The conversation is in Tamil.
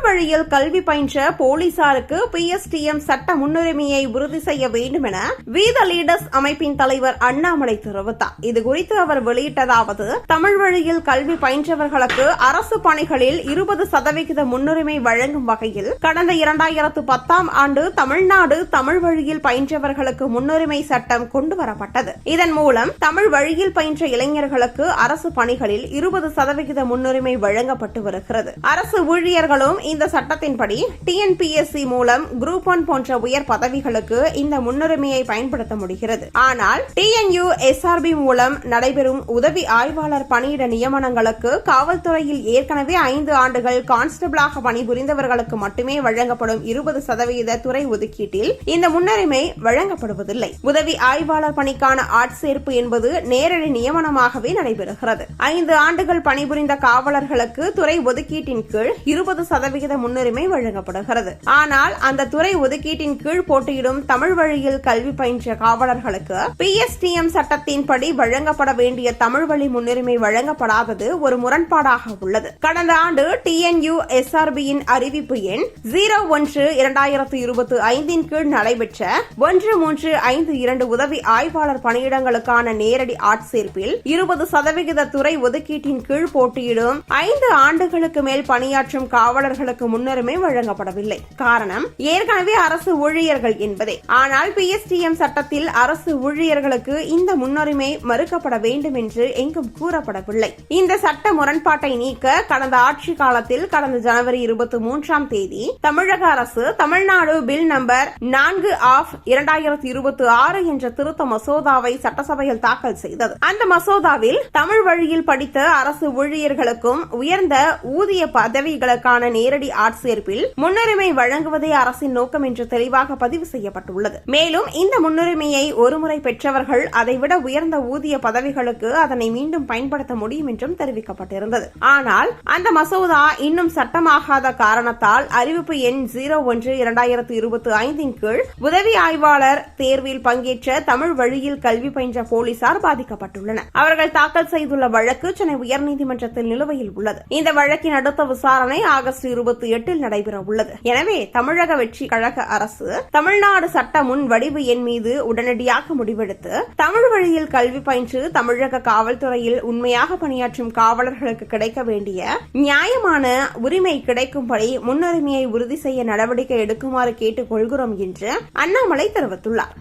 வழியில் கல்வி பயின்ற போலீசாருக்கு PSTM சட்ட முன்னுரிமையை உறுதி செய்ய வேண்டும் என வி த லீடர்ஸ் அமைப்பின் தலைவர் அண்ணாமலை தெரிவித்தார். இதுகுறித்து அவர் வெளியிட்டதாவது: தமிழ் வழியில் கல்வி பயின்றவர்களுக்கு அரசு பணிகளில் 20% முன்னுரிமை வழங்கும் வகையில் கடந்த 2010ஆம் ஆண்டு தமிழ்நாடு தமிழ் வழியில் பயின்றவர்களுக்கு முன்னுரிமை சட்டம் கொண்டுவரப்பட்டது. இதன் மூலம் தமிழ் வழியில் பயின்ற இளைஞர்களுக்கு அரசு பணிகளில் 20% முன்னுரிமை வழங்கப்பட்டு வருகிறது. அரசு ஊழியர்களும் இந்த சட்டத்தின்படி TNPSC மூலம் குரூப் 1 போன்ற உயர் பதவிகளுக்கு இந்த முன்னுரிமையை பயன்படுத்த முடிகிறது. ஆனால் TNU SRB மூலம் நடைபெறும் உதவி ஆய்வாளர் பணியிட நியமனங்களுக்கு காவல்துறையில் ஏற்கனவே 5 ஆண்டுகள் கான்ஸ்டபிளாக பணிபுரிந்தவர்களுக்கு மட்டுமே வழங்கப்படும் 20% துறை ஒதுக்கீட்டில் இந்த முன்னுரிமை வழங்கப்படுவதில்லை. உதவி ஆய்வாளர் பணிக்கான ஆட்சேர்ப்பு என்பது நேரடி நியமனமாகவே நடைபெறுகிறது. 5 ஆண்டுகள் பணிபுரிந்த காவலர்களுக்கு துறை ஒதுக்கீட்டின் கீழ் 20% முன்னுரிமை வழங்கப்படுகிறது. ஆனால் அந்த துறை ஒதுக்கீட்டின் கீழ் போட்டியிடும் தமிழ் வழியில் கல்வி பயின்ற காவலர்களுக்கு PSTM சட்டத்தின்படி வழங்கப்பட வேண்டிய தமிழ் வழி முன்னுரிமை வழங்கப்படாதது ஒரு முரண்பாடாக உள்ளது. கடந்த ஆண்டு TNU SRB-யின் அறிவிப்பு எண் 01/2025 கீழ் நடைபெற்ற 1352 உதவி ஆய்வாளர் பணியிடங்களுக்கான நேரடி ஆட்சேர்ப்பில் 20% துறை ஒதுக்கீட்டின் கீழ் போட்டியிடும் 5 ஆண்டுகளுக்கு மேல் பணியாற்றும் காவலர்களுக்கு முன்னுரிமை வழங்கப்படவில்லை. காரணம் ஏற்கனவே அரசு ஊழியர்கள் என்பதே. ஆனால் PSTM சட்டத்தில் அரசு ஊழியர்களுக்கு இந்த முன்னுரிமை மறுக்கப்பட வேண்டும் என்று எங்கும் கூறப்படவில்லை. இந்த சட்ட முரண்பாட்டை நீக்க கடந்த ஆட்சி காலத்தில் கடந்த ஜனவரி 23ஆம் தேதி தமிழக அரசு தமிழ்நாடு பில் நம்பர் 4/2026 என்ற திருத்த மசோதாவை சட்டசபையில் தாக்கல் செய்தது. அந்த மசோதாவில் தமிழ் வழியில் படித்த அரசு ஊழியர்களுக்கும் உயர்ந்த ஊதிய பதவிகளுக்கான நேரடி ஆட்சேர்ப்பில் முன்னுரிமை வழங்குவதே அரசின் நோக்கம் என்று தெளிவாக பதிவு செய்யப்பட்டுள்ளது. மேலும் இந்த முன்னுரிமையை ஒருமுறை பெற்றவர்கள் அதைவிட உயர்ந்த ஊதிய பதவிகளுக்கு அதனை மீண்டும் பயன்படுத்த முடியும் என்றும் தெரிவிக்கப்பட்டிருந்தது. ஆனால் அந்த மசோதா இன்னும் சட்டமாகாத காரணத்தால் அறிவிப்பு எண் 01/2025 கீழ் உதவி ஆய்வாளர் தேர்வில் பங்கேற்ற தமிழ் வழியில் கல்வி பயின்ற போலீசார் பாதிக்கப்பட்டுள்ளனர். அவர்கள் தாக்கல் செய்துள்ள வழக்கு சென்னை உயர்நீதிமன்றத்தில் நிலுவையில் உள்ளது. இந்த வழக்கின் அடுத்த விசாரணை ஆகஸ்ட் 28 நடைபெற உள்ளது. எனவே தமிழக வெற்றி கழக அரசு தமிழ்நாடு சட்ட முன் வடிவு எண் மீது உடனடியாக முடிவெடுத்து தமிழ் வழியில் கல்வி பயின்று தமிழக காவல்துறையில் உண்மையாக பணியாற்றும் காவலர்களுக்கு கிடைக்க வேண்டிய நியாயமான உரிமை கிடைக்கும்படி முன்னுரிமையை உறுதி செய்ய நடவடிக்கை எடுக்குமாறு கேட்டுக் கொள்கிறோம் என்று அண்ணாமலை தெரிவித்துள்ளார்.